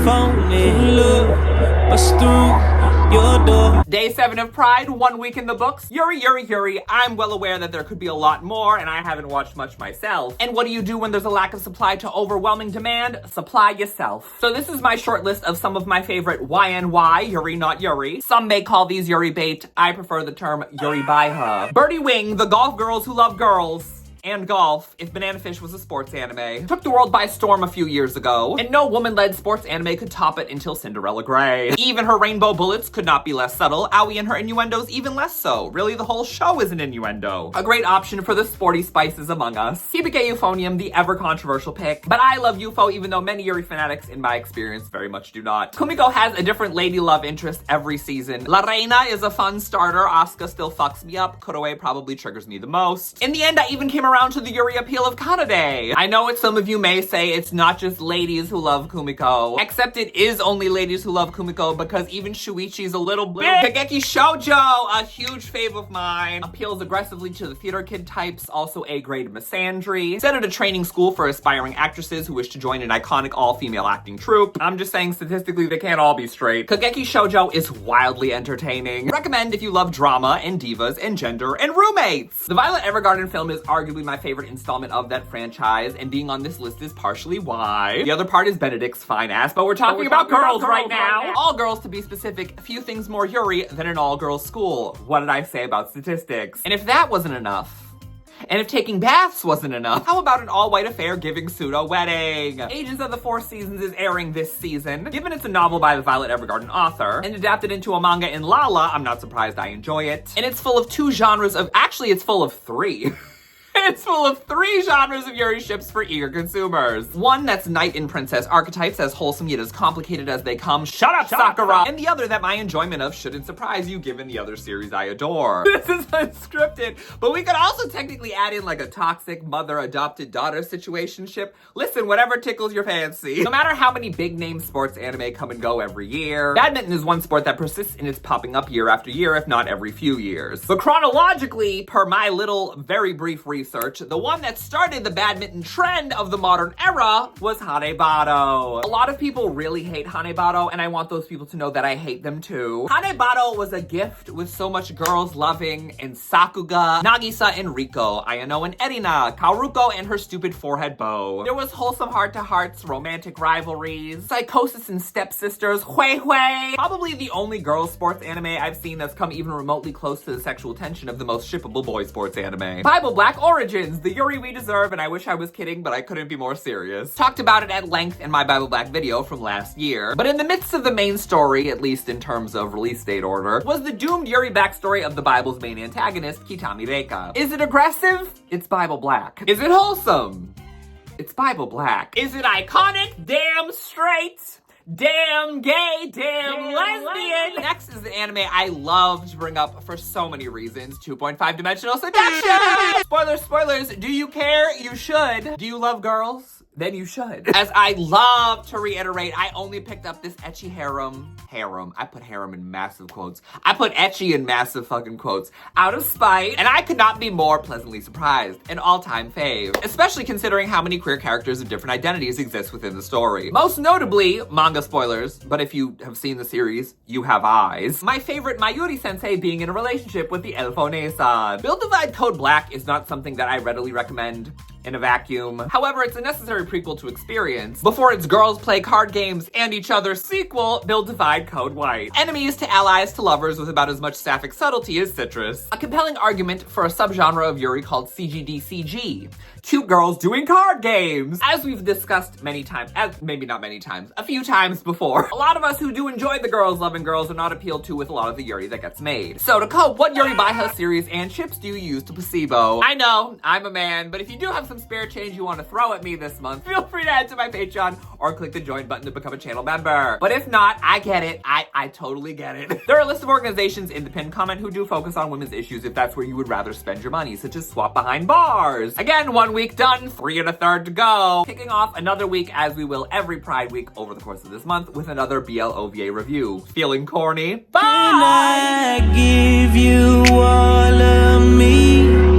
phone and look, bust through your door. Day 7 of Pride, 1 week in the books. Yuri. I'm well aware that there could be a lot more, and I haven't watched much myself. And what do you do when there's a lack of supply to overwhelming demand? Supply yourself. So this is my short list of some of my favorite YNY, Yuri not Yuri. Some may call these Yuri bait. I prefer the term Yuri by her. Birdie Wing, the golf girls who love girls. And golf, if Banana Fish was a sports anime. Took the world by storm a few years ago, and no woman-led sports anime could top it until Cinderella Grey. Even her rainbow bullets could not be less subtle, Aoi and her innuendos even less so. Really, the whole show is an innuendo. A great option for the sporty spices among us. Hibike Euphonium, the ever-controversial pick. But I love UFO even though many Yuri fanatics, in my experience, very much do not. Kumiko has a different lady love interest every season. La Reina is a fun starter, Asuka still fucks me up, Kuroe probably triggers me the most. In the end, I even came around to the Yuri appeal of Kanade. I know what some of you may say, it's not just ladies who love Kumiko. Except it is only ladies who love Kumiko because even Shuichi's a little bit. Kageki Shoujo, a huge fave of mine. Appeals aggressively to the theater kid types, also A-grade misandry. Set at a training school for aspiring actresses who wish to join an iconic all-female acting troupe. I'm just saying statistically they can't all be straight. Kageki Shoujo is wildly entertaining. Recommend if you love drama and divas and gender and roommates. The Violet Evergarden film is arguably my favorite installment of that franchise, and being on this list is partially why. The other part is Benedict's fine ass, but we're talking about girls right now. All girls, to be specific, few things more Yuri than an all-girls school. What did I say about statistics? And if that wasn't enough, and if taking baths wasn't enough, how about an all-white affair giving pseudo wedding? Agents of the Four Seasons is airing this season. Given it's a novel by the Violet Evergarden author, and adapted into a manga in Lala, I'm not surprised I enjoy it. And it's full of two genres of, actually it's full of three. It's full of 3 genres of Yuri ships for eager consumers. One that's knight and princess archetypes, as wholesome yet as complicated as they come. Shut up, Sakura! And the other that my enjoyment of shouldn't surprise you given the other series I adore. This is unscripted, but we could also technically add in like a toxic mother-adopted-daughter situationship. Listen, whatever tickles your fancy. No matter how many big-name sports anime come and go every year, badminton is one sport that persists in its popping up year after year, if not every few years. But chronologically, per my little, very brief research, the one that started the badminton trend of the modern era was Hanebado. A lot of people really hate Hanebado, and I want those people to know that I hate them too. Hanebado was a gift with so much girls loving in Sakuga, Nagisa and Riko, Ayano and Erina, Kaoruko and her stupid forehead bow. There was wholesome heart-to-hearts, romantic rivalries, psychosis and stepsisters, Hui Hui. Probably the only girls sports anime I've seen that's come even remotely close to the sexual tension of the most shippable boy sports anime. Bible Black Origins, the Yuri we deserve, and I wish I was kidding, but I couldn't be more serious. Talked about it at length in my Bible Black video from last year, but in the midst of the main story, at least in terms of release date order, was the doomed Yuri backstory of the Bible's main antagonist, Kitami Reika. Is it aggressive? It's Bible Black. Is it wholesome? It's Bible Black. Is it iconic? Damn straight! Damn gay, damn lesbian! Next is the anime I love to bring up for so many reasons. 2.5 dimensional seduction! Spoilers, do you care? You should. Do you love girls? Then you should. As I love to reiterate, I only picked up this ecchi harem. I put harem in massive quotes. I put ecchi in massive fucking quotes. Out of spite, and I could not be more pleasantly surprised. An all-time fave. Especially considering how many queer characters of different identities exist within the story. Most notably, manga spoilers, but if you have seen the series, you have eyes. My favorite Mayuri-sensei being in a relationship with the Elfone-san. Build Divide Code Black is not something that I readily recommend in a vacuum. However, it's a necessary prequel to experience before its girls play card games and each other's sequel, Build Divide Code White. Enemies to allies to lovers with about as much sapphic subtlety as citrus. A compelling argument for a subgenre of Yuri called CGDCG. Cute girls doing card games! As we've discussed many times, maybe not many times, a few times before, a lot of us who do enjoy the girls loving girls are not appealed to with a lot of the Yuri that gets made. So to cope, what Yuri Baiha series and chips do you use to placebo? I know, I'm a man, but if you do have some spare change you want to throw at me this month, feel free to head to my Patreon or click the join button to become a channel member. But if not, I get it. I totally get it. There are a list of organizations in the pinned comment who do focus on women's issues if that's where you would rather spend your money, such as Swap Behind Bars. Again, 1 week done, 3 1/3 to go. Kicking off another week as we will every Pride week over the course of this month with another BLOVA review. Feeling corny? Bye! Can I give you all of me?